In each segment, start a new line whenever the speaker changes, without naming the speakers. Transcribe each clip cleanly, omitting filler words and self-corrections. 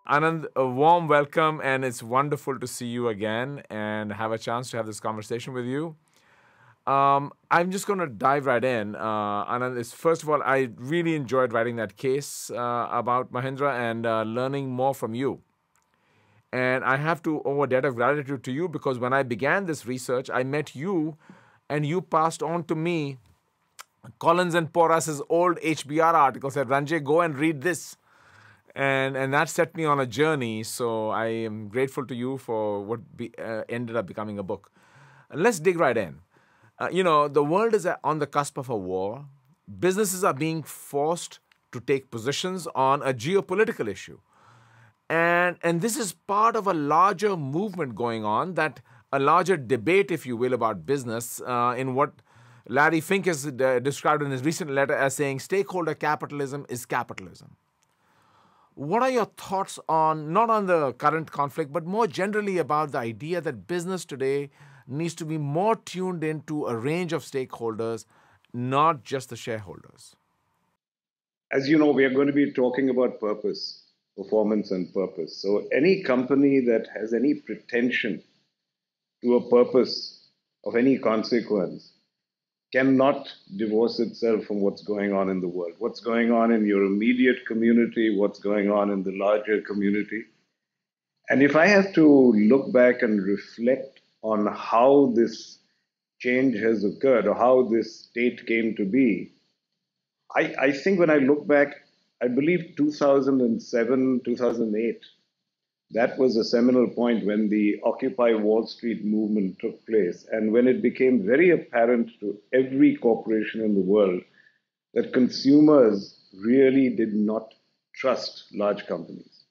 Anand, a warm welcome, and it's wonderful to see you again and have a chance to have this conversation with you. I'm just going to dive right in. Anand, is first of all, I really enjoyed writing that case about Mahindra and learning more from you. And I have to owe a debt of gratitude to you because when I began this research, I met you and you passed on to me Collins and Porras's old HBR article. Said, Ranjay, go and read this. And that set me on a journey. So I am grateful to you for what ended up becoming a book. Let's dig right in. The world is on the cusp of a war. Businesses are being forced to take positions on a geopolitical issue. And this is part of a larger movement going on, that a larger debate, if you will, about business in what Larry Fink has described in his recent letter as saying stakeholder capitalism is capitalism. What are your thoughts on, not on the current conflict, but more generally about the idea that business today needs to be more tuned into a range of stakeholders, not just the shareholders?
As you know, we are going to be talking about purpose, performance, and purpose. So, any company that has any pretension to a purpose of any consequence cannot divorce itself from what's going on in the world, what's going on in your immediate community, what's going on in the larger community. And if I have to look back and reflect on how this change has occurred or how this state came to be, I think when I look back, I believe 2007, 2008, that was a seminal point when the Occupy Wall Street movement took place, and when it became very apparent to every corporation in the world that consumers really did not trust large companies.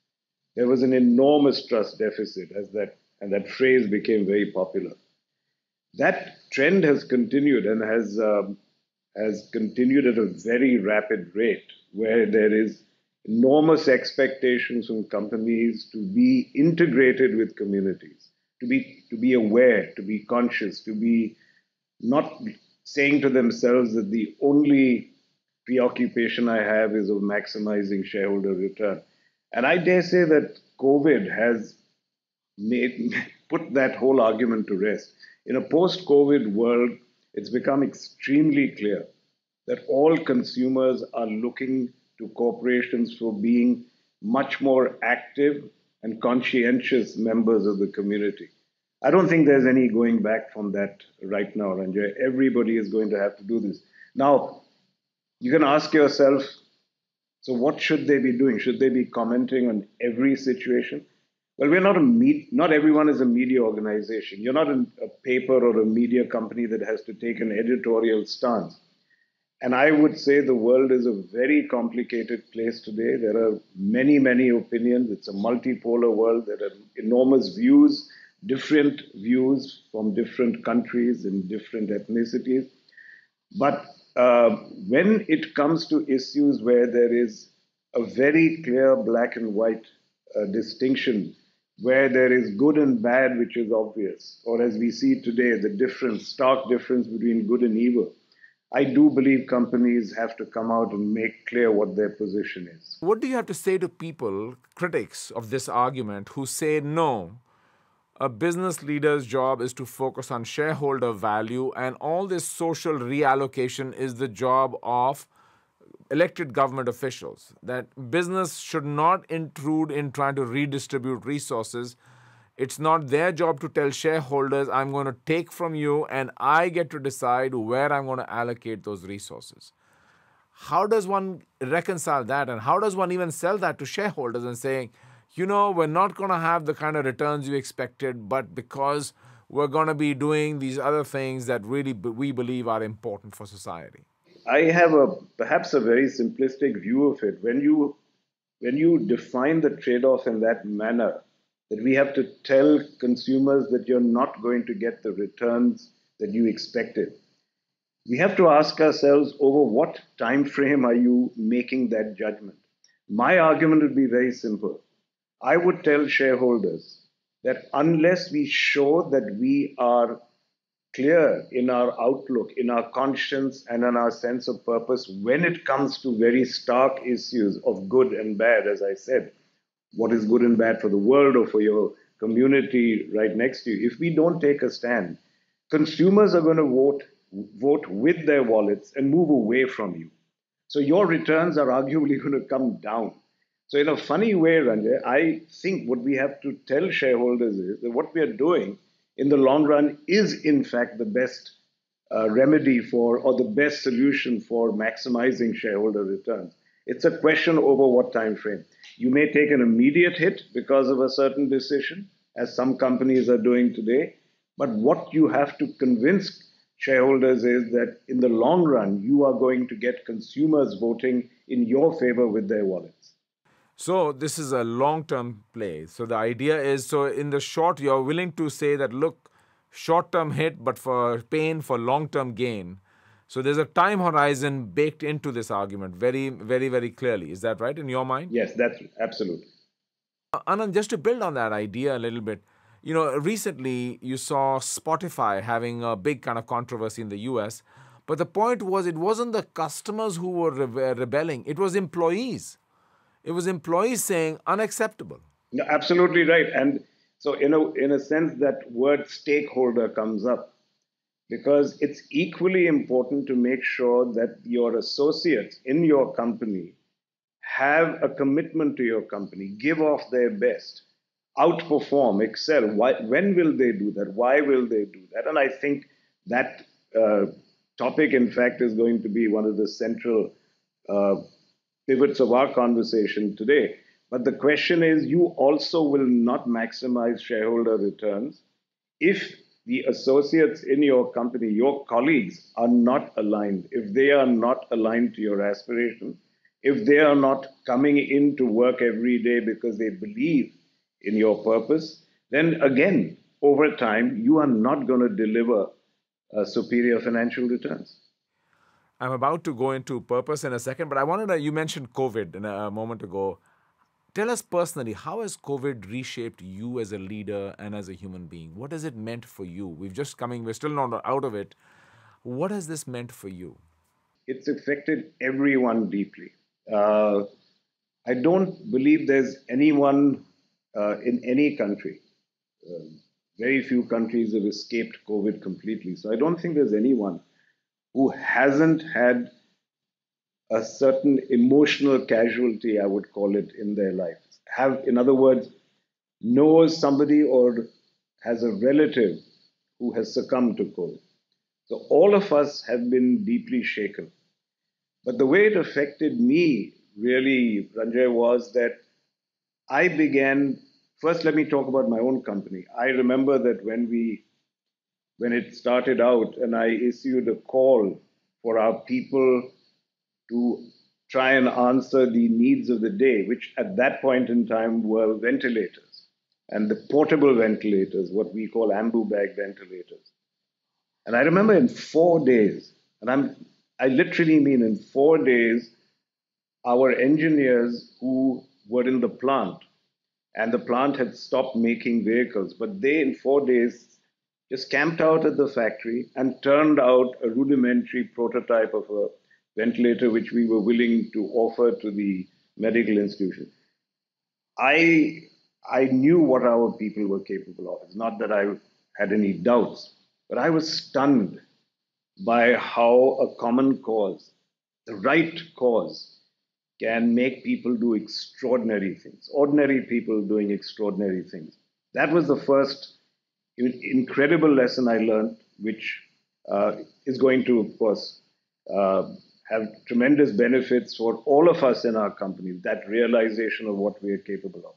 There was an enormous trust deficit, and that phrase became very popular. That trend has continued and has continued at a very rapid rate, where there is enormous expectations from companies to be integrated with communities, to be aware, to be conscious, to be not saying to themselves that the only preoccupation I have is of maximizing shareholder return. And I dare say that COVID has made put that whole argument to rest. In a post-COVID world, it's become extremely clear that all consumers are looking to corporations for being much more active and conscientious members of the community. I don't think there's any going back from that right now, Ranjay. Everybody is going to have to do this. Now, you can ask yourself, so what should they be doing? Should they be commenting on every situation? Well, not everyone is a media organization. You're not a paper or a media company that has to take an editorial stance. And I would say the world is a very complicated place today. There are many, many opinions. It's a multipolar world. There are enormous views, different views from different countries and different ethnicities. But when it comes to issues where there is a very clear black and white distinction, where there is good and bad, which is obvious, or as we see today, the difference, stark difference between good and evil, I do believe companies have to come out and make clear what their position is.
What do you have to say to people, critics of this argument, who say no? A business leader's job is to focus on shareholder value, and all this social reallocation is the job of elected government officials. That business should not intrude in trying to redistribute resources. It's not their job to tell shareholders, I'm going to take from you and I get to decide where I'm going to allocate those resources. How does one reconcile that, and how does one even sell that to shareholders and saying, we're not going to have the kind of returns you expected, but because we're going to be doing these other things that really we believe are important for society?
I have perhaps a very simplistic view of it. When you define the trade-off in that manner, that we have to tell consumers that you're not going to get the returns that you expected, we have to ask ourselves, over what time frame are you making that judgment? My argument would be very simple. I would tell shareholders that unless we show that we are clear in our outlook, in our conscience, and in our sense of purpose when it comes to very stark issues of good and bad, as I said, what is good and bad for the world or for your community right next to you. If we don't take a stand, consumers are going to vote with their wallets and move away from you. So your returns are arguably going to come down. So in a funny way, Ranjay, I think what we have to tell shareholders is that what we are doing in the long run is in fact the best remedy for or the best solution for maximizing shareholder returns. It's a question over what time frame. You may take an immediate hit because of a certain decision, as some companies are doing today, but what you have to convince shareholders is that in the long run, you are going to get consumers voting in your favor with their wallets.
So this is a long-term play. So the idea is, so in the short, you're willing to say that, look, short-term hit, but for pain, for long-term gain. So there's a time horizon baked into this argument very, very, very clearly. Is that right in your mind?
Yes, that's absolute.
Anand, just to build on that idea a little bit, recently you saw Spotify having a big kind of controversy in the US, but the point was it wasn't the customers who were rebelling, it was employees. It was employees saying unacceptable.
No, absolutely right. And so, in a sense, that word stakeholder comes up because it's equally important to make sure that your associates in your company have a commitment to your company, give off their best, outperform, excel. When will they do that? Why will they do that? And I think that uh, topic, in fact, is going to be one of the central uh, pivots of our conversation today. But the question is, you also will not maximize shareholder returns if the associates in your company, your colleagues, are not aligned, if they are not aligned to your aspiration, if they are not coming into work every day because they believe in your purpose, then again, over time, you are not going to deliver superior financial returns.
I'm about to go into purpose in a second, but I wanted to, you mentioned COVID a moment ago. Tell us personally, how has COVID reshaped you as a leader and as a human being? What has it meant for you? We're still not out of it. What has this meant for you?
It's affected everyone deeply. Uh, I don't believe there's anyone in any country. Uh, Very few countries have escaped COVID completely. So I don't think there's anyone who hasn't had a certain emotional casualty, I would call it, in their life. Have, in other words, knows somebody or has a relative who has succumbed to COVID. So all of us have been deeply shaken. But the way it affected me, really, Ranjay, was that I began. First, let me talk about my own company. I remember that when it started out, and I issued a call for our people to try and answer the needs of the day, which at that point in time were ventilators and the portable ventilators, what we call ambu bag ventilators. And I remember in 4 days, and I literally mean in 4 days, our engineers who were in the plant, and the plant had stopped making vehicles, but they in 4 days just camped out at the factory and turned out a rudimentary prototype of a ventilator which we were willing to offer to the medical institution. I I knew what our people were capable of. It's not that I had any doubts, but I was stunned by how a common cause, the right cause, can make people do extraordinary things, ordinary people doing extraordinary things. That was the first incredible lesson I learned, which is going to, of course, uh, have tremendous benefits for all of us in our companies, that realization of what we are capable of.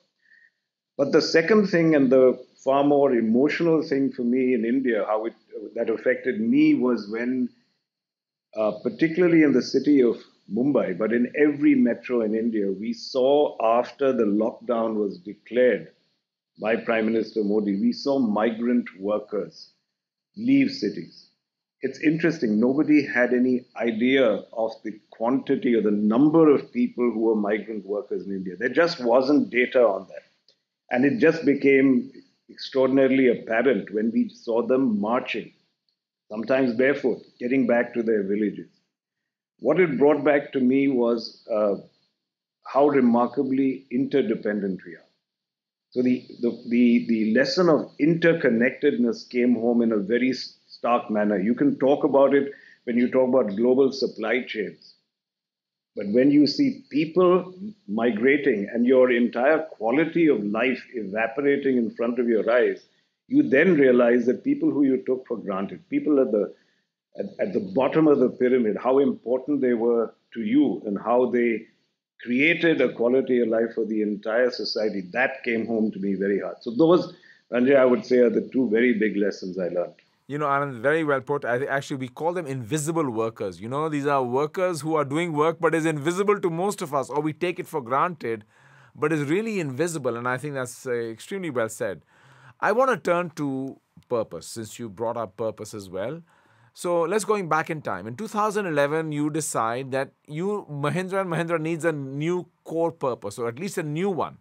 But the second thing, and the far more emotional thing for me in India, how it that affected me, was when particularly in the city of Mumbai, but in every metro in India, we saw after the lockdown was declared by Prime Minister Modi, we saw migrant workers leave cities. It's interesting, nobody had any idea of the quantity or the number of people who were migrant workers in India. There just wasn't data on that. And it just became extraordinarily apparent when we saw them marching sometimes barefoot, getting back to their villages. What it brought back to me was how remarkably interdependent we are. So the lesson of interconnectedness came home in a very stark manner. You can talk about it when you talk about global supply chains. But when you see people migrating and your entire quality of life evaporating in front of your eyes, you then realize that people who you took for granted, people at the bottom of the pyramid, how important they were to you and how they created a quality of life for the entire society, that came home to me very hard. So those, Ranjay, I would say are the two very big lessons I learned.
Anand, very well put. Actually, we call them invisible workers. These are workers who are doing work but is invisible to most of us, or we take it for granted, but is really invisible. And I think that's extremely well said. I want to turn to purpose, since you brought up purpose as well. So let's going back in time. In 2011, you decide that Mahindra and Mahindra needs a new core purpose, or at least a new one.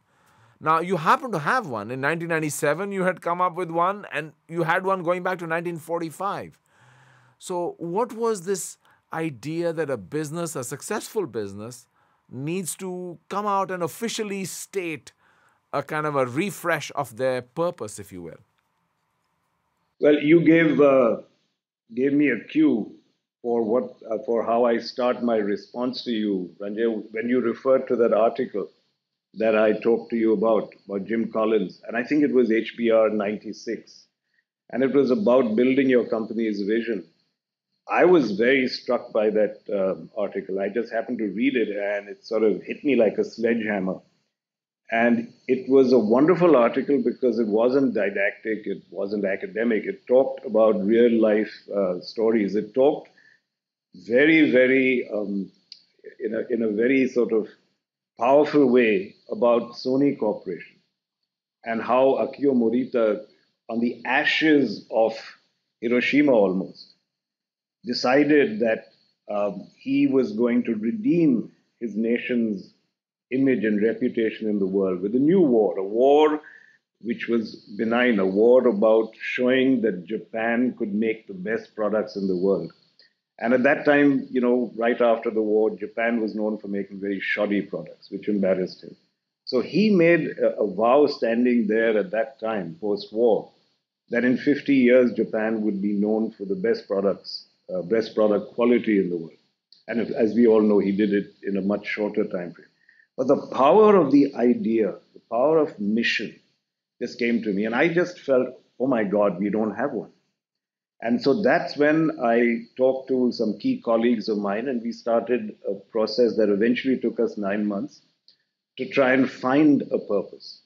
Now, you happen to have one. In 1997, you had come up with one, and you had one going back to 1945. So, what was this idea that a successful business, needs to come out and officially state a kind of a refresh of their purpose, if you will?
Well, you gave me a cue for how I start my response to you, Ranjay, when you referred to that article that I talked to you about Jim Collins, and I think it was HBR 96, and it was about building your company's vision. I was very struck by that article. I just happened to read it, and it sort of hit me like a sledgehammer. And it was a wonderful article because it wasn't didactic, it wasn't academic. It talked about real life stories. It talked very, very, in a very sort of powerful way about Sony Corporation and how Akio Morita, on the ashes of Hiroshima almost, decided that he was going to redeem his nation's image and reputation in the world with a new war, a war which was benign, a war about showing that Japan could make the best products in the world. And at that time, right after the war, Japan was known for making very shoddy products, which embarrassed him. So he made a vow standing there at that time, post war, that in 50 years, Japan would be known for the best products, best product quality in the world. And as we all know, he did it in a much shorter time frame. But the power of the idea, the power of mission just came to me. And I just felt, oh my God, we don't have one. And so that's when I talked to some key colleagues of mine, and we started a process that eventually took us 9 months to try and find a purpose.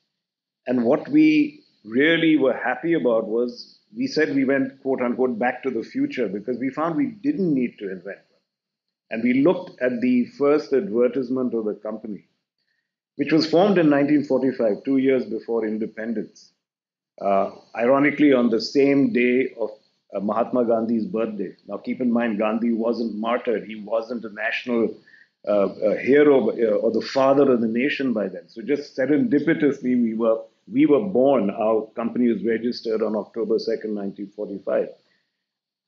And what we really were happy about was we said we went, quote unquote, back to the future because we found we didn't need to invent one. And we looked at the first advertisement of the company, which was formed in 1945, 2 years before independence. Ironically, on the same day of Mahatma Gandhi's birthday. Now, keep in mind, Gandhi wasn't martyred. He wasn't a national hero or the father of the nation by then. So just serendipitously, we were born. Our company was registered on October 2nd, 1945.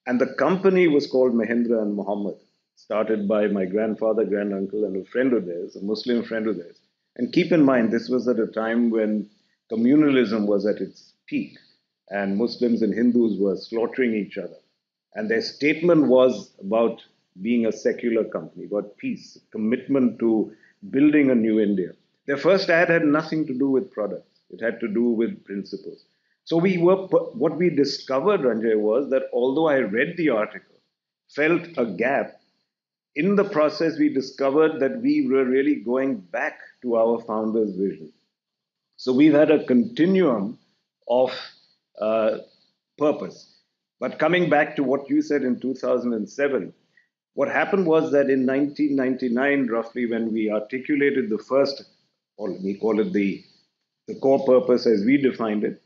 And the company was called Mahindra and Muhammad, started by my grandfather, granduncle, and a friend of theirs, a Muslim friend of theirs. And keep in mind, this was at a time when communalism was at its peak and Muslims and Hindus were slaughtering each other. And their statement was about being a secular company, about peace, commitment to building a new India. Their first ad had nothing to do with products. It had to do with principles. So what we discovered, Ranjay, was that although I read the article, felt a gap, in the process we discovered that we were really going back to our founder's vision. So we've had a continuum of uh, purpose. But coming back to what you said in 2007, what happened was that in 1999, roughly, when we articulated the first, or we call it the core purpose as we defined it,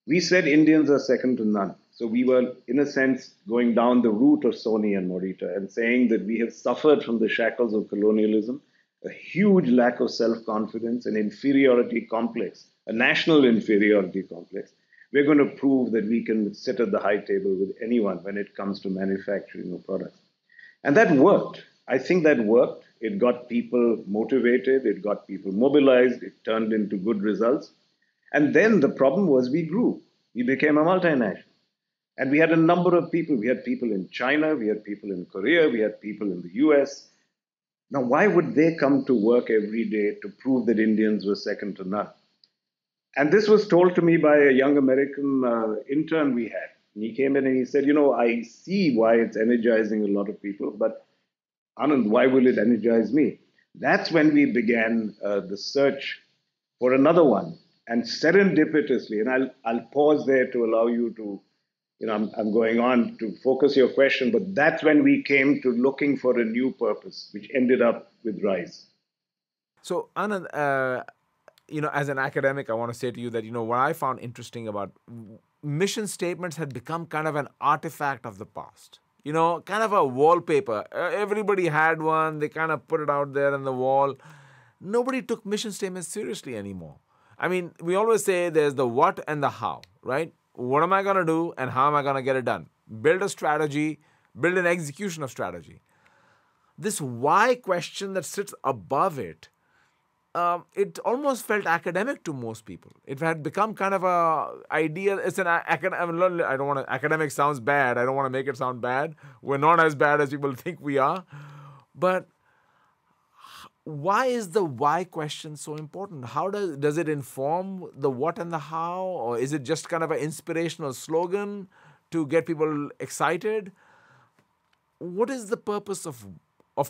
we said Indians are second to none. So we were, in a sense, going down the route of Sony and Morita and saying that we have suffered from the shackles of colonialism, a huge lack of self confidence, an inferiority complex, a national inferiority complex, we're going to prove that we can sit at the high table with anyone when it comes to manufacturing of products. And that worked. I think that worked. It got people motivated, it got people mobilized, it turned into good results. And then the problem was we grew. We became a multinational. And we had a number of people. We had people in China, we had people in Korea, we had people in the US. Now, why would they come to work every day to prove that Indians were second to none? And this was told to me by a young American intern we had. And he came in and he said, you know, I see why it's energizing a lot of people, but Anand, why will it energize me? That's when we began the search for another one. And serendipitously, and I'll pause there to allow you to, I'm going on to focus your question, but that's when we came to looking for a new purpose, which ended up with Rise.
So, Anand, as an academic, I want to say to you that, what I found interesting about mission statements had become kind of an artifact of the past. Kind of a wallpaper. Everybody had one. They kind of put it out there on the wall. Nobody took mission statements seriously anymore. I mean, we always say there's the what and the how, right? What am I going to do and how am I going to get it done? Build a strategy, build an execution of strategy. This why question that sits above it, it almost felt academic to most people. It had become kind of a idea. It's an academic. I don't want to. Academic sounds bad. I don't want to make it sound bad. We're not as bad as people think we are. But why is the why question so important? How does it inform the what and the how, or is it just kind of an inspirational slogan to get people excited? What is the purpose of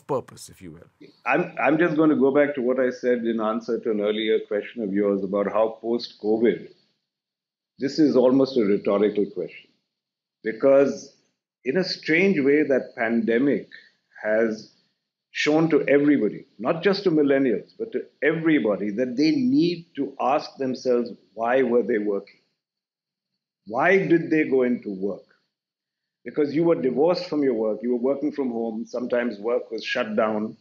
purpose, if you will?
I'm just going to go back to what I said in answer to an earlier question of yours about how post-COVID, this is almost a rhetorical question. Because in a strange way, that pandemic has shown to everybody, not just to millennials, but to everybody, that they need to ask themselves, why were they working? Why did they go into work? Because you were divorced from your work, you were working from home, sometimes work was shut down,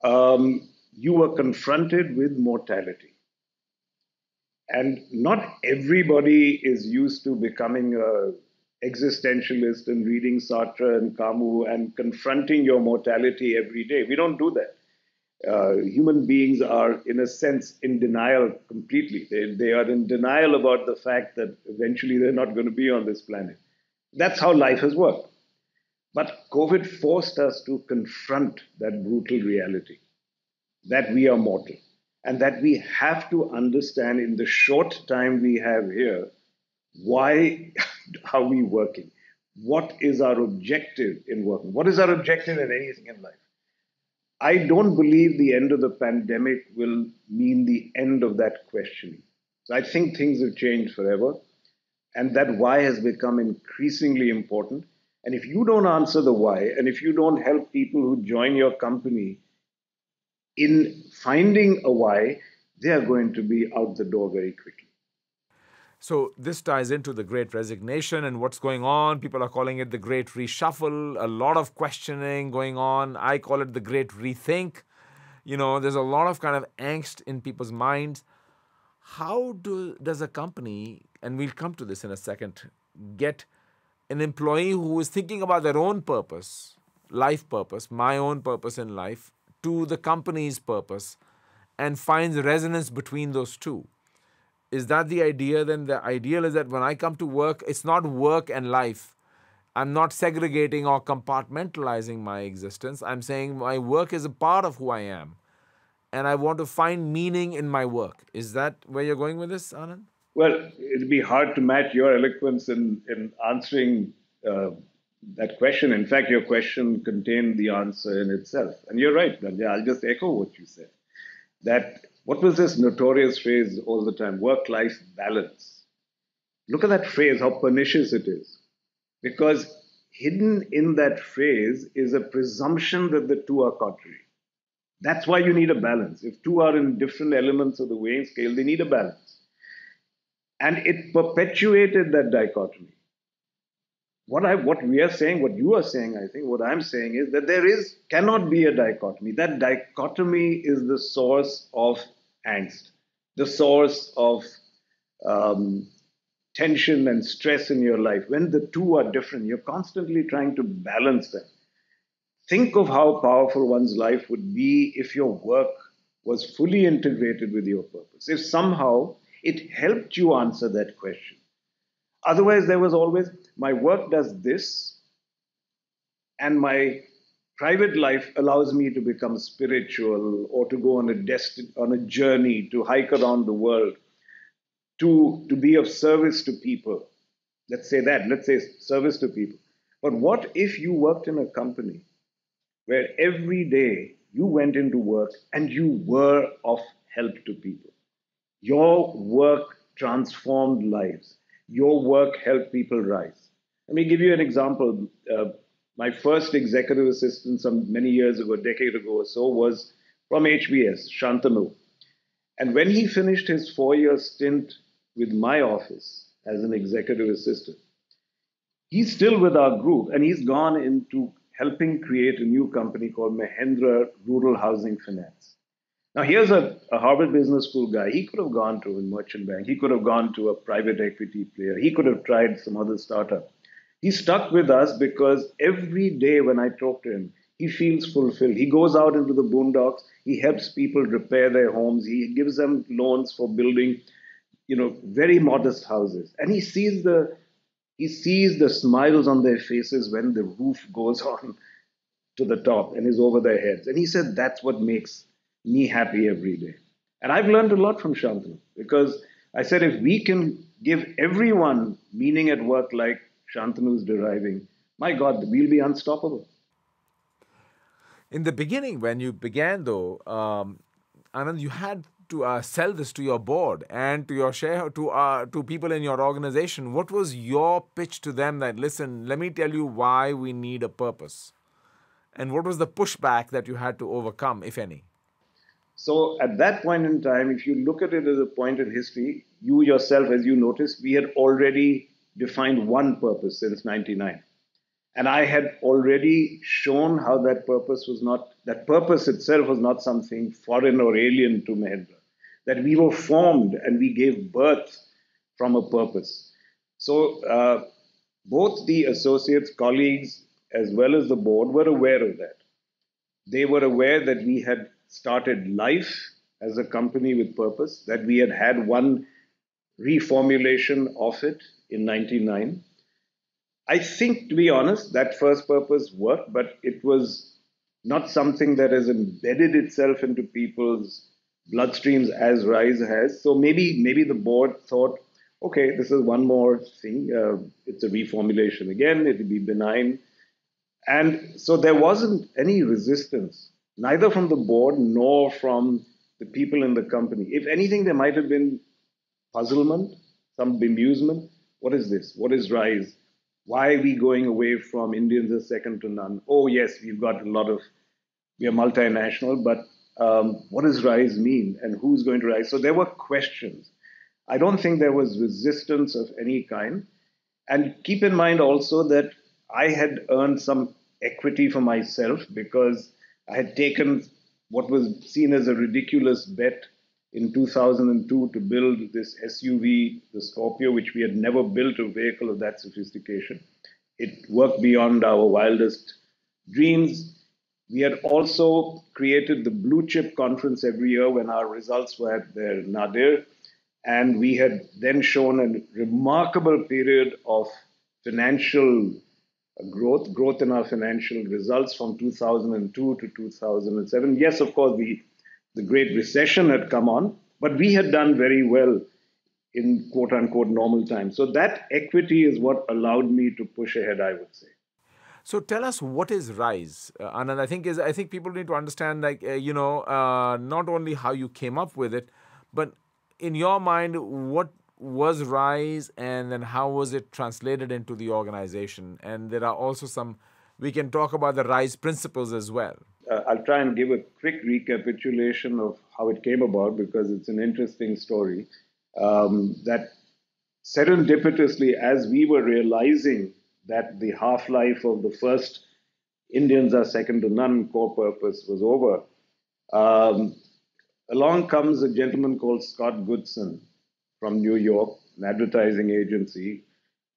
you were confronted with mortality. And not everybody is used to becoming a existentialist and reading Sartre and Camus and confronting your mortality every day. We don't do that. Human beings are, in a sense, in denial completely. They are in denial about the fact that eventually they're not going to be on this planet. That's how life has worked. But COVID forced us to confront that brutal reality that we are mortal and that we have to understand in the short time we have here why are we working? What is our objective in working? What is our objective in anything in life? I don't believe the end of the pandemic will mean the end of that questioning. So I think things have changed forever, and that why has become increasingly important. And if you don't answer the why, and if you don't help people who join your company in finding a why, they are going to be out the door very quickly.
So this ties into the great resignation and what's going on. People are calling it the great reshuffle, a lot of questioning going on. I call it the great rethink. There's a lot of kind of angst in people's minds. How does a company, and we'll come to this in a second, get an employee who is thinking about their own purpose, life purpose, my own purpose in life, to the company's purpose, and finds resonance between those two? Is that the idea? Then the ideal is that when I come to work, it's not work and life. I'm not segregating or compartmentalizing my existence. I'm saying my work is a part of who I am. And I want to find meaning in my work. Is that where you're going with this, Anand?
Well, it'd be hard to match your eloquence in answering that question. In fact, your question contained the answer in itself. And you're right, Ranjay. I'll just echo what you said. That what was this notorious phrase all the time? Work-life balance. Look at that phrase, how pernicious it is. Because hidden in that phrase is a presumption that the two are contrary. That's why you need a balance. If two are in different elements of the weighing scale, they need a balance. And it perpetuated that dichotomy. What we are saying, what you are saying, I think, what I'm saying is that cannot be a dichotomy. That dichotomy is the source of angst, the source of tension and stress in your life, when the two are different, you're constantly trying to balance them. Think of how powerful one's life would be if your work was fully integrated with your purpose, if somehow it helped you answer that question. Otherwise, there was always my work does this, and my private life allows me to become spiritual or to go on on a journey, to hike around the world, to be of service to people. Let's say that. Let's say service to people. But what if you worked in a company where every day you went into work and you were of help to people? Your work transformed lives. Your work helped people rise. Let me give you an example. My first executive assistant, some many years ago, a decade ago or so, was from HBS, Shantanu. And when he finished his 4 year stint with my office as an executive assistant, he's still with our group and he's gone into helping create a new company called Mahindra Rural Housing Finance. Now, here's a Harvard Business School guy. He could have gone to a merchant bank. He could have gone to a private equity player. He could have tried some other startup. He stuck with us because every day when I talk to him, he feels fulfilled. He goes out into the boondocks. He helps people repair their homes. He gives them loans for building, very modest houses. And he sees the smiles on their faces when the roof goes on to the top and is over their heads. And he said, that's what makes me happy every day. And I've learned a lot from Shantanu because I said, if we can give everyone meaning at work like Shantanu is deriving, my God, we'll be unstoppable.
In the beginning, when you began, though, Anand, you had to sell this to your board and to your share to people in your organization. What was your pitch to them? That listen, let me tell you why we need a purpose, and what was the pushback that you had to overcome, if any?
So at that point in time, if you look at it as a point in history, you yourself, as you noticed, we had already defined one purpose since 99. And I had already shown how that purpose itself was not something foreign or alien to Mahindra, that we were formed and we gave birth from a purpose. So both the associates, colleagues, as well as the board were aware of that. They were aware that we had started life as a company with purpose, that we had had one reformulation of it in 99. I think, to be honest, that first purpose worked, but it was not something that has embedded itself into people's bloodstreams as Rise has. So maybe the board thought, okay, this is one more thing. It's a reformulation again. It'll be benign. And so there wasn't any resistance, neither from the board nor from the people in the company. If anything, there might have been puzzlement, some bemusement. What is this? What is Rise? Why are we going away from Indians as second to none? Oh, yes, we are multinational, but what does Rise mean and who's going to rise? So there were questions. I don't think there was resistance of any kind. And keep in mind also that I had earned some equity for myself because I had taken what was seen as a ridiculous bet in 2002 to build this SUV, the Scorpio, which we had never built a vehicle of that sophistication. It worked beyond our wildest dreams. We had also created the Blue Chip Conference every year when our results were at their nadir. And we had then shown a remarkable period of financial growth in our financial results from 2002 to 2007. Yes, of course, the Great Recession had come on, but we had done very well in quote unquote normal times. So that equity is what allowed me to push ahead, I would say.
So tell us, what is Rise, Anand? I think people need to understand, like not only how you came up with it, but in your mind, what was Rise, and then how was it translated into the organization? And there are also we can talk about the Rise principles as well.
I'll try and give a quick recapitulation of how it came about because it's an interesting story. That serendipitously, as we were realizing that the half life of the first Indians are second to none core purpose was over, um, along comes a gentleman called Scott Goodson from New York, an advertising agency,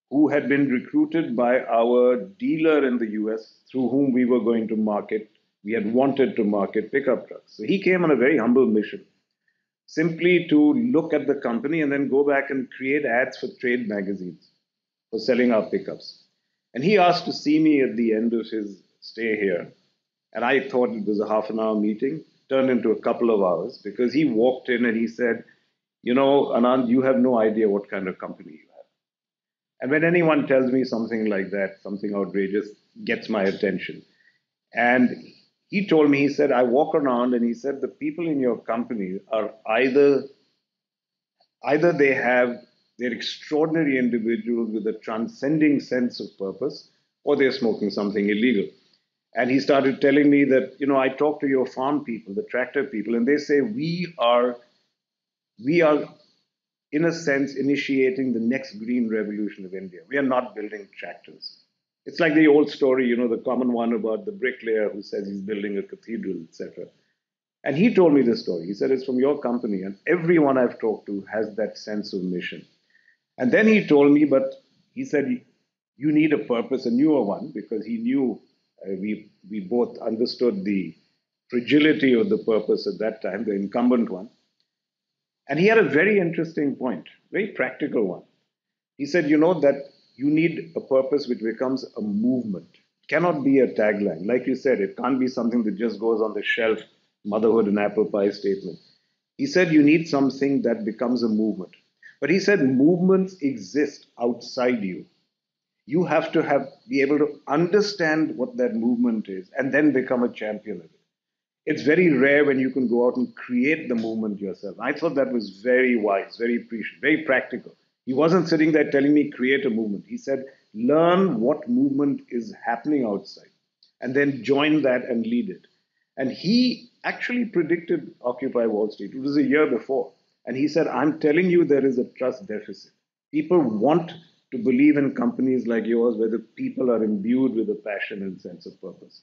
who had been recruited by our dealer in the US through whom we were going to market. We had wanted to market pickup trucks. So he came on a very humble mission, simply to look at the company and then go back and create ads for trade magazines for selling our pickups. And he asked to see me at the end of his stay here. And I thought it was a half an hour meeting, turned into a couple of hours because he walked in and he said, "You know, Anand, you have no idea what kind of company you have." And when anyone tells me something like that, something outrageous, gets my attention. And he told me, he said, "I walk around," and he said, "the people in your company are either they have they're extraordinary individuals with a transcending sense of purpose, or they're smoking something illegal." And he started telling me that, I talk to your farm people, the tractor people, and they say we are in a sense initiating the next green revolution of India. We are not building tractors. It's like the old story, the common one about the bricklayer who says he's building a cathedral, etc. And he told me this story. He said, "It's from your company." And everyone I've talked to has that sense of mission. And then he told me, but he said, "You need a purpose, a newer one," because he knew we both understood the fragility of the purpose at that time, the incumbent one. And he had a very interesting point, very practical one. He said, that you need a purpose which becomes a movement. It cannot be a tagline. Like you said, it can't be something that just goes on the shelf, motherhood and apple pie statement. He said, you need something that becomes a movement. But he said, movements exist outside you. You have to be able to understand what that movement is and then become a champion of it. It's very rare when you can go out and create the movement yourself. I thought that was very wise, very appreciative, very practical. He wasn't sitting there telling me create a movement. He said, learn what movement is happening outside and then join that and lead it. And he actually predicted Occupy Wall Street. It was a year before. And he said, I'm telling you, there is a trust deficit. People want to believe in companies like yours where the people are imbued with a passion and sense of purpose.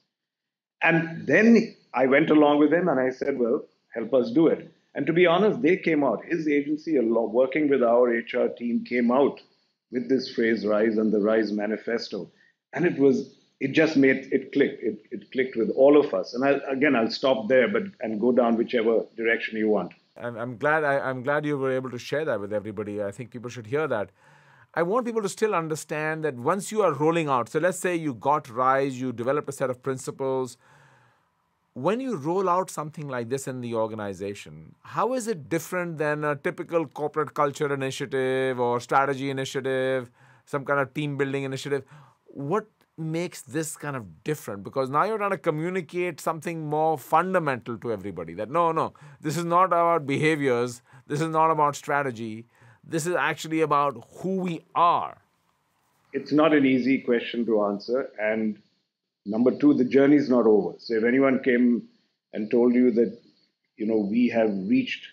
And then I went along with him and I said, well, help us do it. And to be honest, they came out. His agency, working with our HR team, came out with this phrase "Rise" and the Rise Manifesto. And it just made it click. It clicked with all of us. And I'll stop there, and go down whichever direction you want.
I'm glad you were able to share that with everybody. I think people should hear that. I want people to still understand that once you are rolling out, so let's say you got Rise, you developed a set of principles. When you roll out something like this in the organization, how is it different than a typical corporate culture initiative or strategy initiative, some kind of team building initiative? What makes this kind of different? Because now you're trying to communicate something more fundamental to everybody, that no, this is not about behaviors, this is not about strategy, this is actually about who we are.
It's not an easy question to answer. And number two, the journey is not over. So if anyone came and told you that, we have reached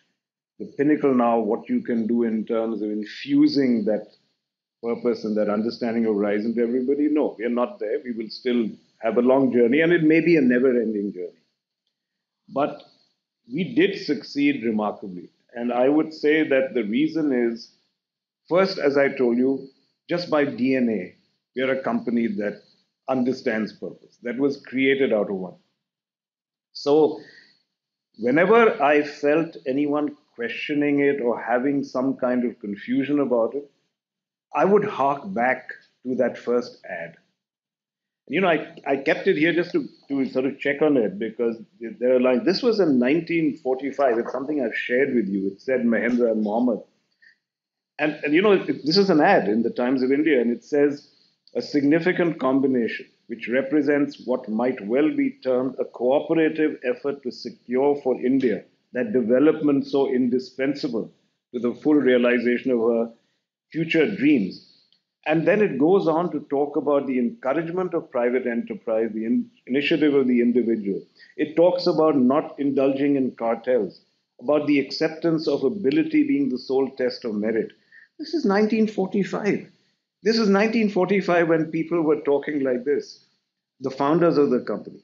the pinnacle now, what you can do in terms of infusing that purpose and that understanding of Rise into everybody, no, we are not there. We will still have a long journey, and it may be a never ending journey. But we did succeed remarkably. And I would say that the reason is, first, as I told you, just by DNA, we are a company that understands purpose, that was created out of one. So, whenever I felt anyone questioning it or having some kind of confusion about it, I would hark back to that first ad. I kept it here just to sort of check on it because there are lines. This was in 1945. It's something I've shared with you. It said Mahindra and Mohammed. And this is an ad in the Times of India, and it says, a significant combination which represents what might well be termed a cooperative effort to secure for India that development so indispensable to the full realization of her future dreams. And then it goes on to talk about the encouragement of private enterprise, the initiative of the individual. It talks about not indulging in cartels, about the acceptance of ability being the sole test of merit. This is 1945. This is 1945 when people were talking like this, the founders of the company.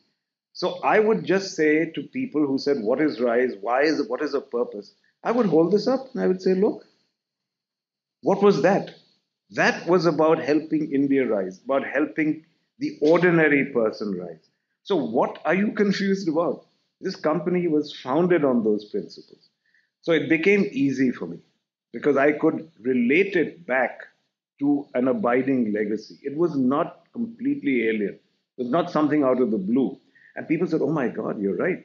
So I would just say to people who said, what is Rise? What is a purpose? I would hold this up and I would say, look, What was that? That was about helping India rise, about helping the ordinary person rise. So, what are you confused about? This company was founded on those principles. So, it became easy for me because I could relate it back to an abiding legacy. It was not completely alien, it was not something out of the blue. And people said, oh my God, you're right.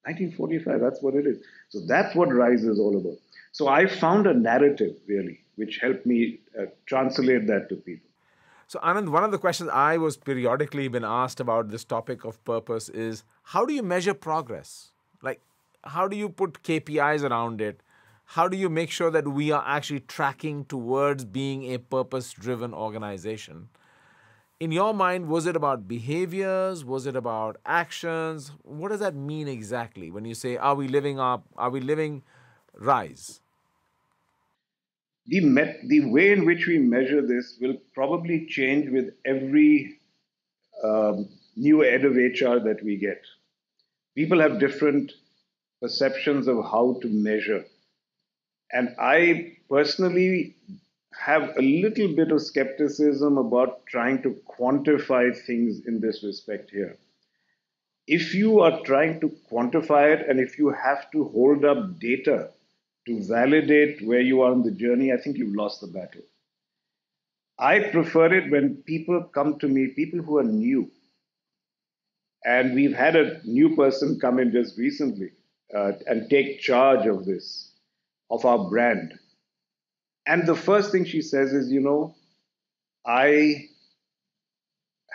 1945, that's what it is. So that's what Rise is all about. So I found a narrative, really, which helped me translate that to people.
So, Anand, one of the questions I was periodically been asked about this topic of purpose is how do you measure progress? Like, how do you put KPIs around it? How do you make sure that we are actually tracking towards being a purpose driven organization? In your mind, was it about behaviors? Was it about actions? What does that mean exactly when you say, are we living up? Are we living Rise?
The way in which we measure this will probably change with every new head of HR that we get. People have different perceptions of how to measure. And I personally have a little bit of skepticism about trying to quantify things in this respect here. If you are trying to quantify it and if you have to hold up data to validate where you are on the journey, I think you've lost the battle. I prefer it when people come to me, people who are new. And we've had a new person come in just recently and take charge of this, of our brand. And the first thing she says is, I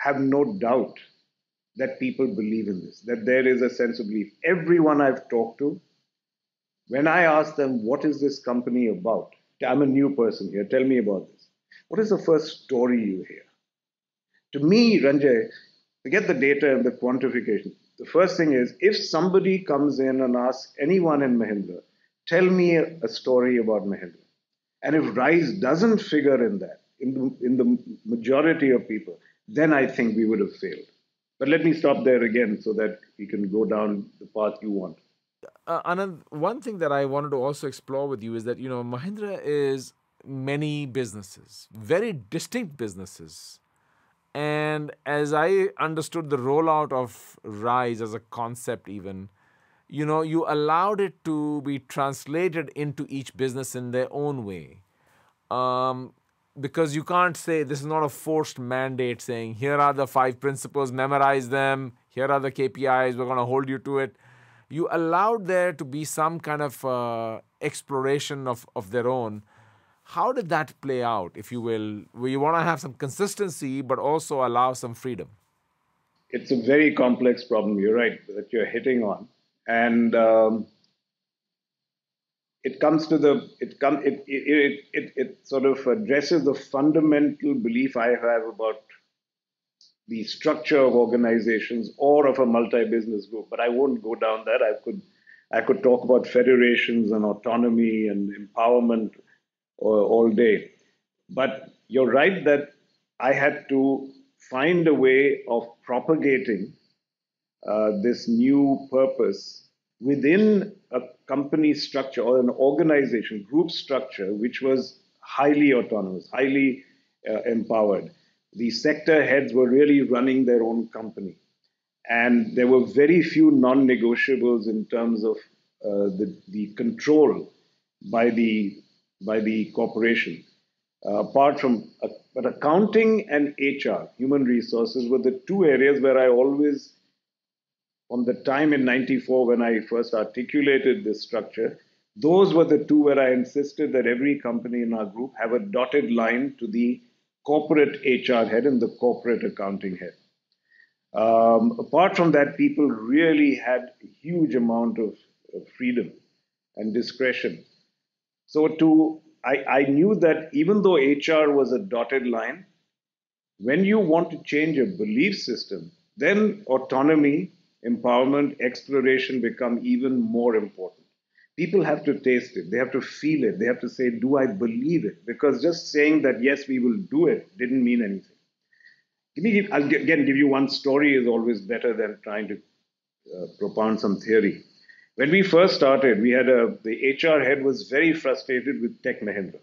have no doubt that people believe in this, that there is a sense of belief. Everyone I've talked to, when I ask them, what is this company about? I'm a new person here, tell me about this. What is the first story you hear? To me, Ranjay, forget the data and the quantification. The first thing is if somebody comes in and asks anyone in Mahindra, tell me a story about Mahindra. And if Rise doesn't figure in that, in the majority of people, then I think we would have failed. But let me stop there again so that we can go down the path you want.
Anand, one thing that I wanted to also explore with you is that, Mahindra is many businesses, very distinct businesses. And as I understood the rollout of Rise as a concept, even, you allowed it to be translated into each business in their own way. Um, because you can't say this is not a forced mandate saying, here are the five principles, memorize them, here are the KPIs, we're going to hold you to it. You allowed there to be some kind of exploration of their own. How did that play out, if you will? Where you want to have some consistency, but also allow some freedom?
It's a very complex problem, you're right, that you're hitting on. And it comes to the it sort of addresses the fundamental belief I have about the structure of organizations or of a multi-business group. But I won't go down that. I could talk about federations and autonomy and empowerment all day. But you're right that I had to find a way of propagating this new purpose within a company structure or an organization, group structure, which was highly autonomous, highly empowered. The sector heads were really running their own company. And there were very few non negotiables in terms of the control by the corporation. Apart from, but accounting and HR, human resources, were the two areas where I always from the time in 94 when I first articulated this structure, those were the two where I insisted that every company in our group have a dotted line to the corporate HR head and the corporate accounting head. Apart from that, people really had a huge amount of freedom and discretion. So I knew that even though HR was a dotted line, when you want to change a belief system, then autonomy, empowerment, exploration become even more important. People have to taste it, they have to feel it, they have to say, do I believe it? Because just saying that, yes, we will do it, didn't mean anything. I'll again give you one story is always better than trying to propound some theory. When we first started, the HR head was very frustrated with Tech Mahindra.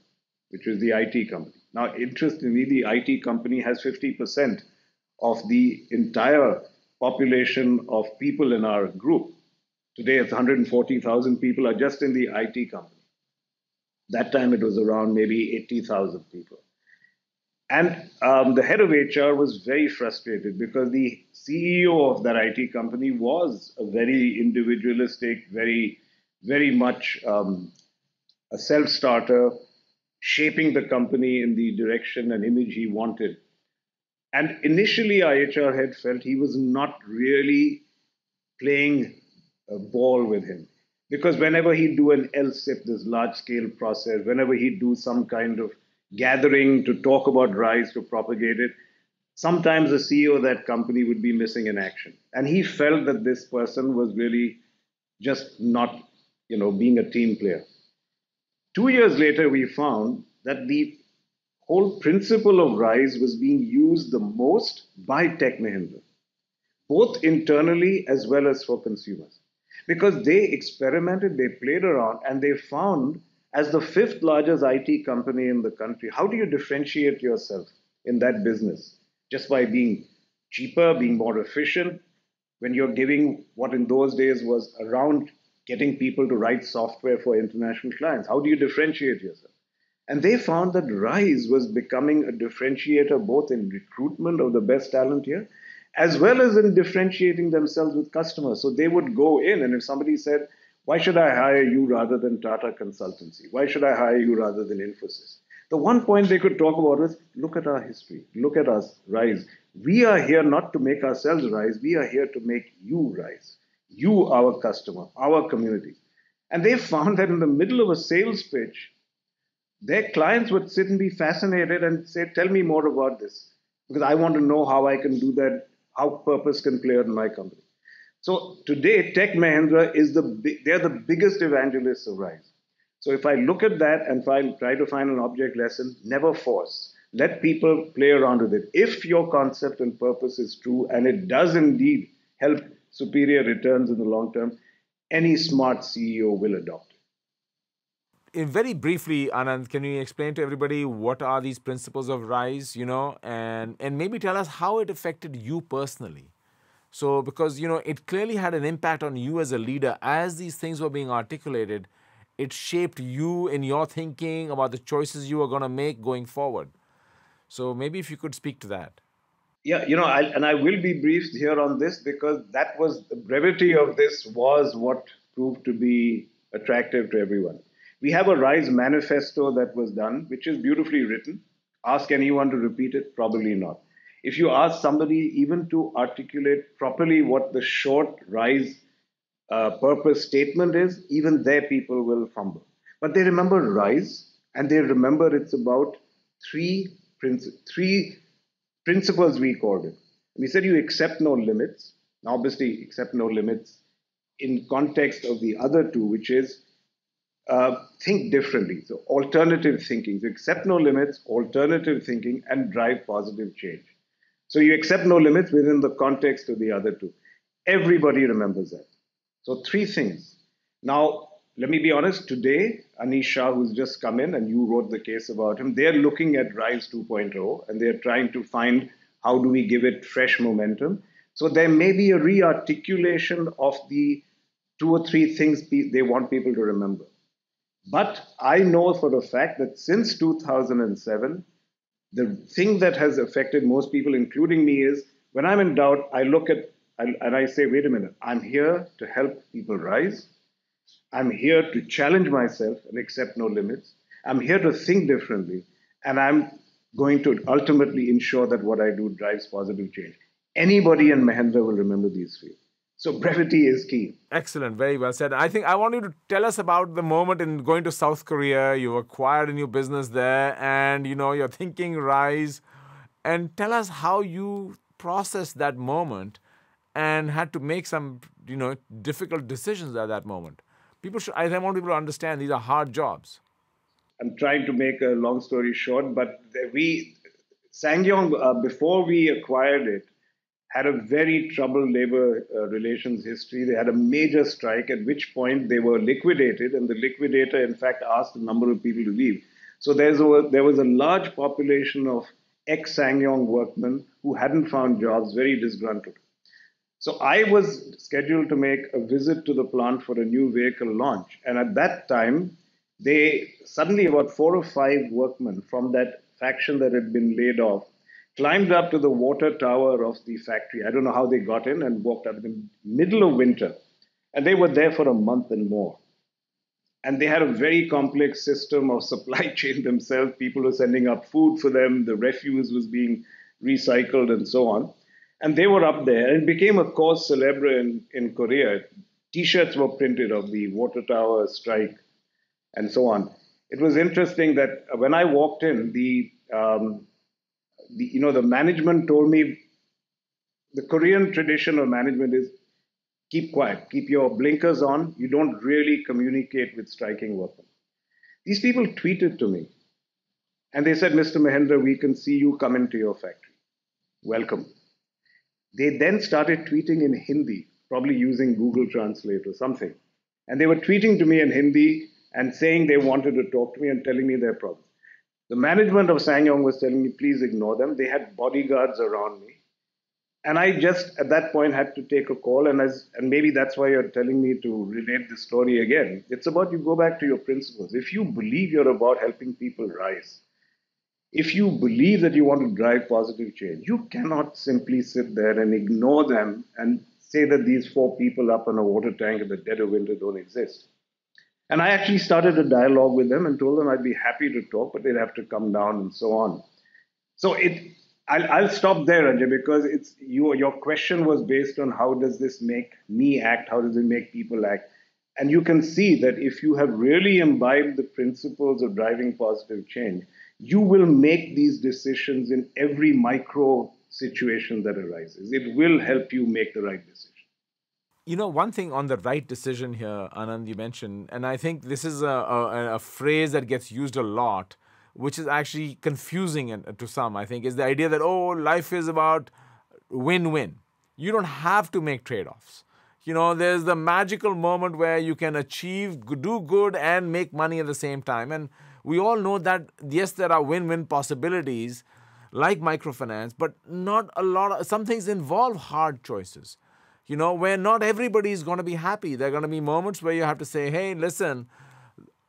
which is the IT company. Now, interestingly, the IT company has 50% of the entire population of people in our group. Today, it's 140,000 people are just in the IT company. That time, it was around maybe 80,000 people. And the head of HR was very frustrated because the CEO of that IT company was a very individualistic, very much a self starter, shaping the company in the direction and image he wanted. And initially, our HR head felt he was not really playing a ball with him. Because whenever he'd do an LSIP, this large scale process, whenever he'd do some kind of gathering to talk about RISE, to propagate it, sometimes the CEO of that company would be missing in action. And he felt that this person was really just not, being a team player. 2 years later, we found that the whole principle of RISE was being used the most by Tech Mahindra, both internally as well as for consumers. Because they experimented, they played around, and they found, as the fifth largest IT company in the country, how do you differentiate yourself in that business? Just by being cheaper, being more efficient, when you're giving what in those days was around getting people to write software for international clients. How do you differentiate yourself? And they found that RISE was becoming a differentiator both in recruitment of the best talent here, as well as in differentiating themselves with customers. So they would go in, and if somebody said, why should I hire you rather than Tata Consultancy? Why should I hire you rather than Infosys? The one point they could talk about is look at our history, look at us rise. We are here not to make ourselves rise, we are here to make you rise. You, our customer, our community. And they found that in the middle of a sales pitch, their clients would sit and be fascinated and say, tell me more about this, because I want to know how I can do that, how purpose can play out in my company. So today, Tech Mahindra they're the biggest evangelists of RISE. So if I look at that and try to find an object lesson, never force. Let people play around with it. If your concept and purpose is true, and it does indeed help superior returns in the long term, any smart CEO will adopt it.
Very briefly, Anand, can you explain to everybody what are these principles of RISE, and maybe tell us how it affected you personally? So, because, it clearly had an impact on you as a leader. As these things were being articulated, it shaped you in your thinking about the choices you were going to make going forward. So maybe if you could speak to that.
Yeah, I will be briefed here on this because that was the brevity of this was what proved to be attractive to everyone. We have a RISE manifesto that was done, which is beautifully written. Ask anyone to repeat it, probably not. If you ask somebody even to articulate properly what the short RISE purpose statement is, even their people will fumble. But they remember RISE, and they remember it's about three principles, we called it. We said you accept no limits. Now, obviously, accept no limits in context of the other two, which is think differently. So alternative thinking. So accept no limits, alternative thinking, and drive positive change. So you accept no limits within the context of the other two. Everybody remembers that. So three things. Now, let me be honest, today, Anish Shah, who's just come in and you wrote the case about him, they're looking at RISE 2.0 and they're trying to find how do we give it fresh momentum. So there may be a re-articulation of the two or three things they want people to remember. But I know for a fact that since 2007, the thing that has affected most people, including me, is when I'm in doubt, I look at and I say, wait a minute, I'm here to help people rise. I'm here to challenge myself and accept no limits. I'm here to think differently. And I'm going to ultimately ensure that what I do drives positive change. Anybody in Mahindra will remember these three. So brevity is key.
Excellent. Very well said. I think I want you to tell us about the moment in going to South Korea. You acquired a new business there and, you're thinking RISE. And tell us how you processed that moment and had to make some, difficult decisions at that moment. I want people to understand these are hard jobs.
I'm trying to make a long story short, but Sangyong, before we acquired it, had a very troubled labor relations history. They had a major strike, at which point they were liquidated, and the liquidator, in fact, asked a number of people to leave. So there was a large population of ex-Sangyong workmen who hadn't found jobs, very disgruntled. So I was scheduled to make a visit to the plant for a new vehicle launch. And at that time, they suddenly, about 4 or 5 workmen from that faction that had been laid off, climbed up to the water tower of the factory. I don't know how they got in and walked up in the middle of winter. And they were there for a month and more. And they had a very complex system of supply chain themselves. People were sending up food for them, the refuse was being recycled, and so on. And they were up there, and it became a cause celebre in Korea. T-shirts were printed of the water tower strike and so on. It was interesting that when I walked in, the management told me the Korean tradition of management is keep quiet, keep your blinkers on. You don't really communicate with striking workmen. These people tweeted to me and they said, Mr. Mahindra, we can see you come into your factory. Welcome. They then started tweeting in Hindi, probably using Google Translate or something. And they were tweeting to me in Hindi and saying they wanted to talk to me and telling me their problems. The management of Sangyong was telling me, please ignore them. They had bodyguards around me. And I just, at that point, had to take a call. And maybe that's why you're telling me to relate the story again. It's about you go back to your principles. If you believe you're about helping people rise, if you believe that you want to drive positive change, you cannot simply sit there and ignore them and say that these 4 people up on a water tank in the dead of winter don't exist. And I actually started a dialogue with them and told them I'd be happy to talk, but they'd have to come down and so on. So I'll stop there, Ranjay, because your question was based on how does this make me act, how does it make people act, and you can see that if you have really imbibed the principles of driving positive change, you will make these decisions in every micro situation that arises. It will help you make the right decision.
One thing on the right decision here, Anand, you mentioned, and I think this is a phrase that gets used a lot, which is actually confusing to some, I think, is the idea that, oh, life is about win-win. You don't have to make trade-offs. There's the magical moment where you can do good and make money at the same time. And we all know that, yes, there are win-win possibilities like microfinance, but not a lot of, some things involve hard choices, where not everybody is going to be happy. There are going to be moments where you have to say, hey, listen,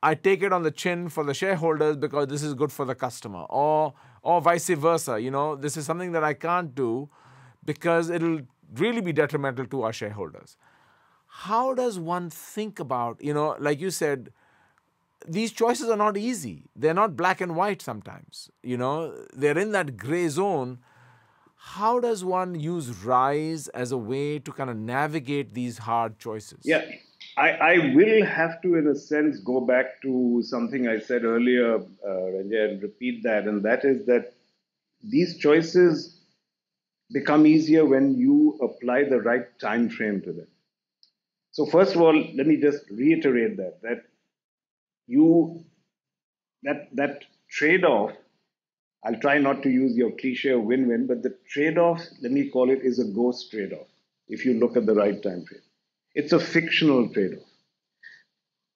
I take it on the chin for the shareholders because this is good for the customer, or vice versa. This is something that I can't do because it'll really be detrimental to our shareholders. How does one think about, like you said, these choices are not easy. They're not black and white sometimes. They're in that gray zone. How does one use RISE as a way to kind of navigate these hard choices?
Yeah, I will have to, in a sense, go back to something I said earlier, Ranjay, and repeat that. And that is that these choices become easier when you apply the right time frame to them. So first of all, let me just reiterate that you that trade-off, I'll try not to use your cliche of win-win, but the trade-off, let me call it, is a ghost trade-off if you look at the right time frame. It's a fictional trade-off.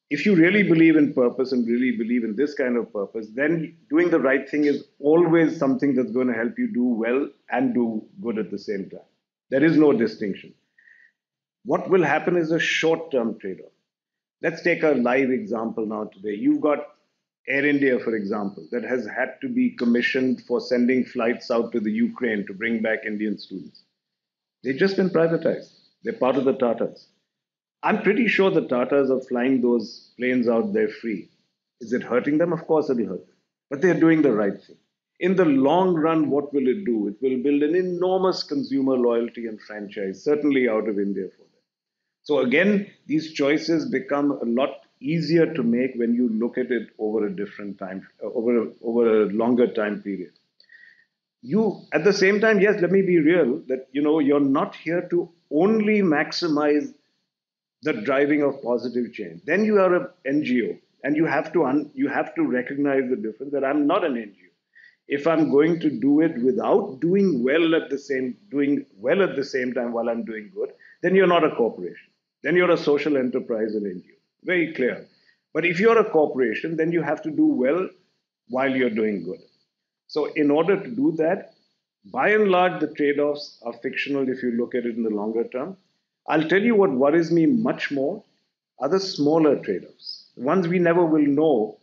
If you really believe in purpose and really believe in this kind of purpose, then doing the right thing is always something that's going to help you do well and do good at the same time. There is no distinction. What will happen is a short-term trade-off. Let's take a live example now today. You've got Air India, for example, that has had to be commissioned for sending flights out to the Ukraine to bring back Indian students. They've just been privatized. They're part of the Tatas. I'm pretty sure the Tatas are flying those planes out there free. Is it hurting them? Of course it'll hurt them. But they're doing the right thing. In the long run, what will it do? It will build an enormous consumer loyalty and franchise, certainly out of India for them. So again, these choices become a lot easier to make when you look at it over a different time, over a longer time period. You, at the same time, yes, let me be real, that you're not here to only maximize the driving of positive change. Then you are an NGO, and you have to recognize the difference that I'm not an NGO. If I'm going to do it without doing well at the same time while I'm doing good, then you're not a corporation. Then you're a social enterprise and NGO. Very clear. But if you're a corporation, then you have to do well while you're doing good. So, in order to do that, by and large, the trade offs are fictional if you look at it in the longer term. I'll tell you what worries me much more are the smaller trade offs. The ones we never will know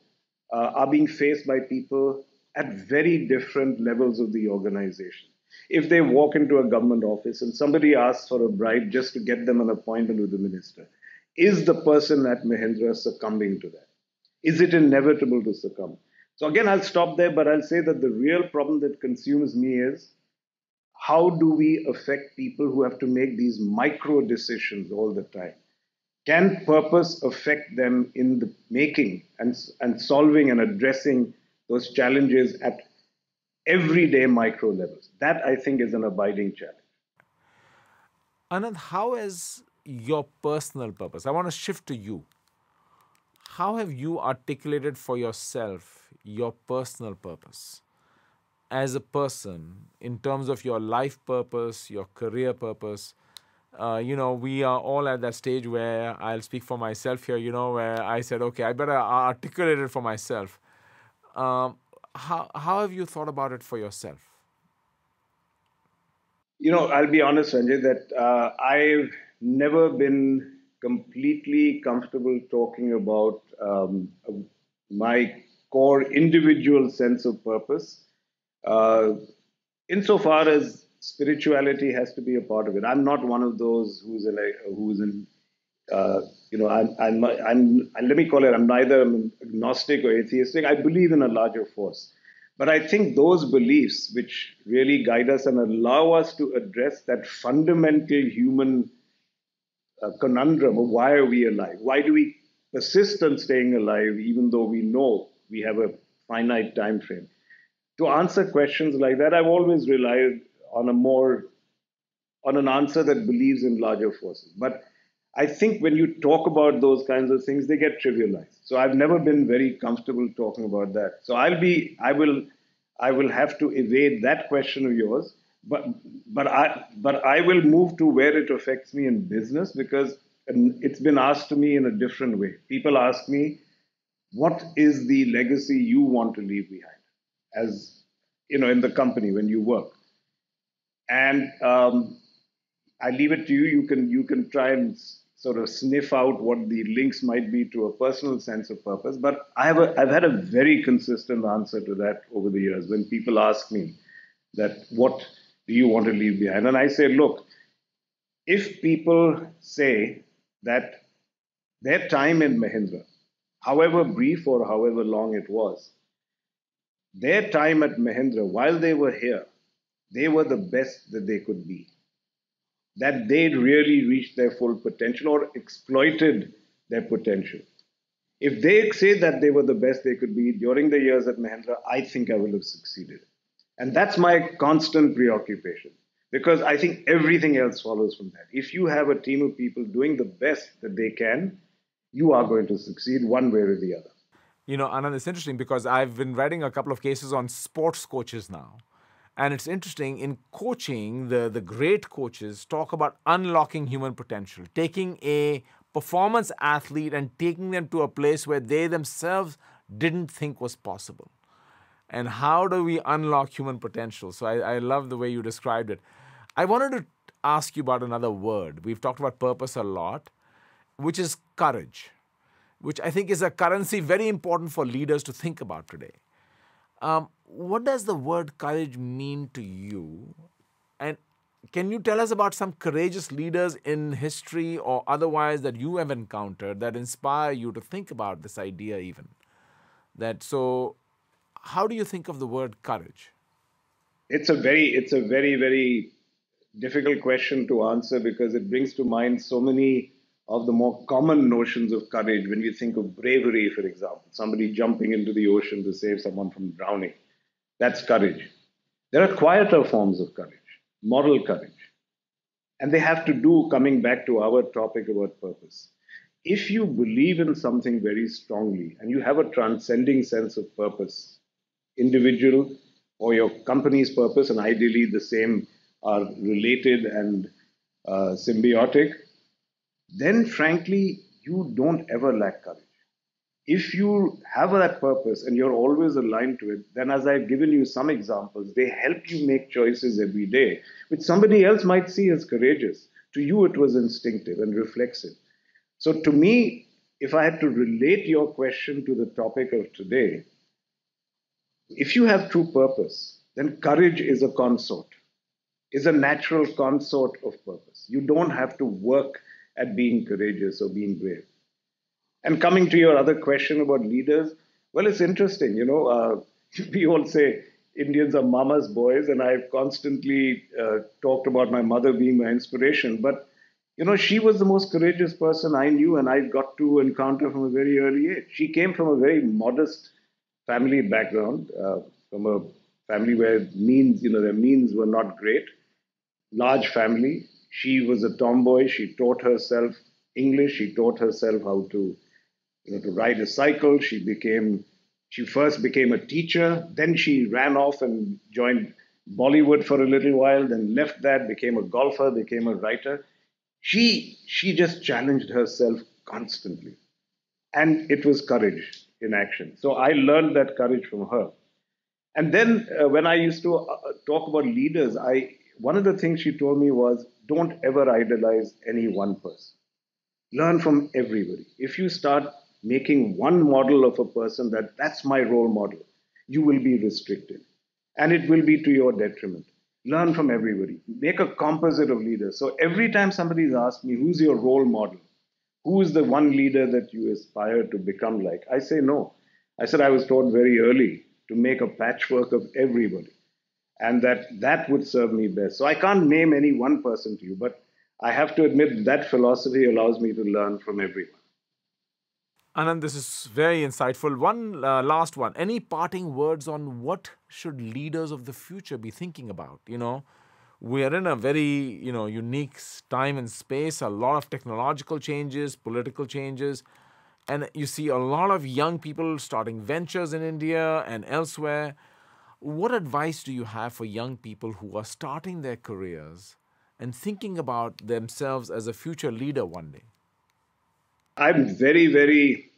are being faced by people at very different levels of the organization. If they walk into a government office and somebody asks for a bribe just to get them an appointment with the minister, is the person at Mahindra succumbing to that? Is it inevitable to succumb? So again, I'll stop there, but I'll say that the real problem that consumes me is how do we affect people who have to make these micro decisions all the time? Can purpose affect them in the making and solving and addressing those challenges at everyday micro levels? That I think is an abiding challenge.
Anand, how is your personal purpose? I want to shift to you. How have you articulated for yourself your personal purpose as a person in terms of your life purpose, your career purpose? We are all at that stage where I'll speak for myself here, where I said, okay, I better articulate it for myself. Um, how have you thought about it for yourself?
I'll be honest, Ranjay, that I've never been completely comfortable talking about my core individual sense of purpose, uh, insofar as spirituality has to be a part of it. I'm not one of those who's in uh, let me call it, I'm neither agnostic or atheistic. I believe in a larger force. But I think those beliefs, which really guide us and allow us to address that fundamental human conundrum of why are we alive? Why do we persist on staying alive even though we know we have a finite time frame? To answer questions like that, I've always relied on a more on an answer that believes in larger forces. But I think when you talk about those kinds of things, they get trivialized. So I've never been very comfortable talking about that. So I will have to evade that question of yours. But I will move to where it affects me in business because it's been asked to me in a different way. People ask me, what is the legacy you want to leave behind as in the company when you work? And I leave it to you. You can try and sort of sniff out what the links might be to a personal sense of purpose. But I've had a very consistent answer to that over the years. When people ask me that, what do you want to leave behind? And I say, look, if people say that their time in Mahindra, however brief or however long it was, their time at Mahindra, while they were here, they were the best that they could be, that they'd really reached their full potential or exploited their potential. If they say that they were the best they could be during the years at Mahindra, I think I will have succeeded. And that's my constant preoccupation because I think everything else follows from that. If you have a team of people doing the best that they can, you are going to succeed one way or the other.
Anand, it's interesting because I've been writing a couple of cases on sports coaches now. And it's interesting in coaching, the great coaches talk about unlocking human potential, taking a performance athlete and taking them to a place where they themselves didn't think was possible. And how do we unlock human potential? So I love the way you described it. I wanted to ask you about another word. We've talked about purpose a lot, which is courage, which I think is a currency very important for leaders to think about today. What does the word courage mean to you? And can you tell us about some courageous leaders in history or otherwise that you have encountered that inspire you to think about this idea, even? How do you think of the word courage?
It's a very difficult question to answer because it brings to mind so many of the more common notions of courage. When you think of bravery, for example, somebody jumping into the ocean to save someone from drowning, that's courage. There are quieter forms of courage, moral courage, and they have to do, coming back to our topic about purpose. If you believe in something very strongly and you have a transcending sense of purpose, individual or your company's purpose, and ideally the same are related and symbiotic, then frankly, you don't ever lack courage. if you have that purpose and you're always aligned to it, then as I've given you some examples, they help you make choices every day, which somebody else might see as courageous. To you, it was instinctive and reflexive. So to me, if I had to relate your question to the topic of today, if you have true purpose, then courage is a consort, is a natural consort of purpose. You don't have to work at being courageous or being brave. And coming to your other question about leaders, well, it's interesting. We all say Indians are mama's boys, and I've constantly talked about my mother being my inspiration. But she was the most courageous person I knew, and I got to encounter from a very early age. She came from a very modest family background, from a family where their means were not great, large family. She was a tomboy. She taught herself English. She taught herself how to ride a cycle. She first became a teacher. Then she ran off and joined Bollywood for a little while. Then left that, became a golfer, became a writer. She just challenged herself constantly, and it was courage in action. So I learned that courage from her. And then when I used to talk about leaders, I one of the things she told me was, don't ever idolize any one person. Learn from everybody. If you start making one model of a person that's my role model, you will be restricted, and it will be to your detriment. Learn from everybody. Make a composite of leaders. So every time somebody's asked me, who's your role model? Who is the one leader that you aspire to become like? I say no. I said I was taught very early to make a patchwork of everybody, and that would serve me best. So I can't name any one person to you, but I have to admit that philosophy allows me to learn from everyone.
Anand, this is very insightful. One last one. Any parting words on what should leaders of the future be thinking about? We are in a very unique time and space. A lot of technological changes, political changes, and you see a lot of young people starting ventures in India and elsewhere. What advice do you have for young people who are starting their careers and thinking about themselves as a future leader one day?
I'm very, very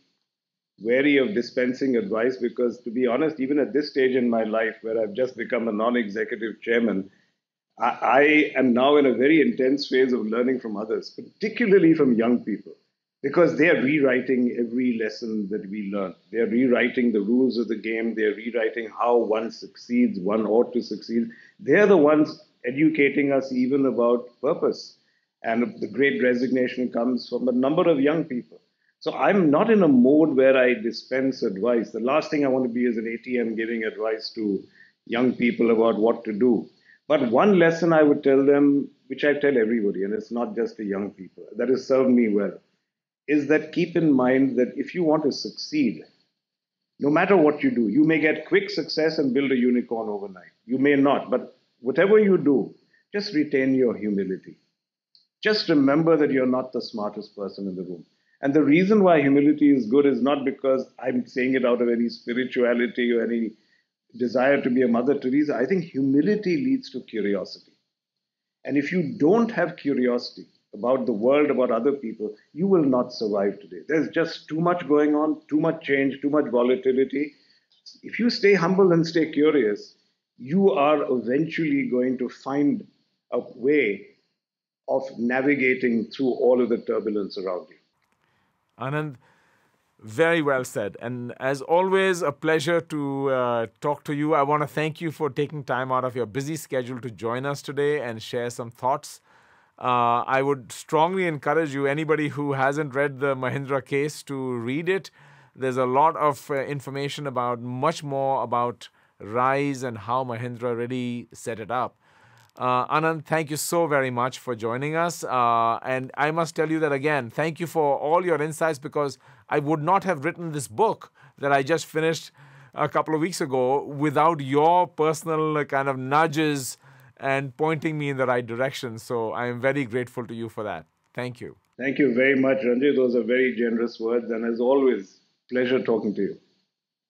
wary of dispensing advice because, to be honest, even at this stage in my life where I've just become a non executive chairman, I am now in a very intense phase of learning from others, particularly from young people, because they are rewriting every lesson that we learn. They are rewriting the rules of the game. They are rewriting how one succeeds, one ought to succeed. They are the ones educating us even about purpose. And the great resignation comes from a number of young people. So I'm not in a mode where I dispense advice. The last thing I want to be is an ATM giving advice to young people about what to do. But one lesson I would tell them, which I tell everybody, and it's not just the young people, that has served me well, is that keep in mind that if you want to succeed, no matter what you do, you may get quick success and build a unicorn overnight. You may not, but whatever you do, just retain your humility. Just remember that you're not the smartest person in the room. And the reason why humility is good is not because I'm saying it out of any spirituality or any desire to be a Mother Teresa. I think humility leads to curiosity. And if you don't have curiosity about the world, about other people, you will not survive today. There's just too much going on, too much change, too much volatility. If you stay humble and stay curious, you are eventually going to find a way of navigating through all of the turbulence around you.
Anand, very well said. And as always, a pleasure to talk to you. I want to thank you for taking time out of your busy schedule to join us today and share some thoughts. I would strongly encourage you, anybody who hasn't read the Mahindra case, to read it. There's a lot of information about much more about Rise and how Mahindra really set it up. Anand, thank you so very much for joining us. And I must tell you that again, thank you for all your insights, because I would not have written this book that I just finished a couple of weeks ago without your personal kind of nudges and pointing me in the right direction. So I am very grateful to you for that. Thank you.
Thank you very much, Ranjay. Those are very generous words. And as always, pleasure talking to you.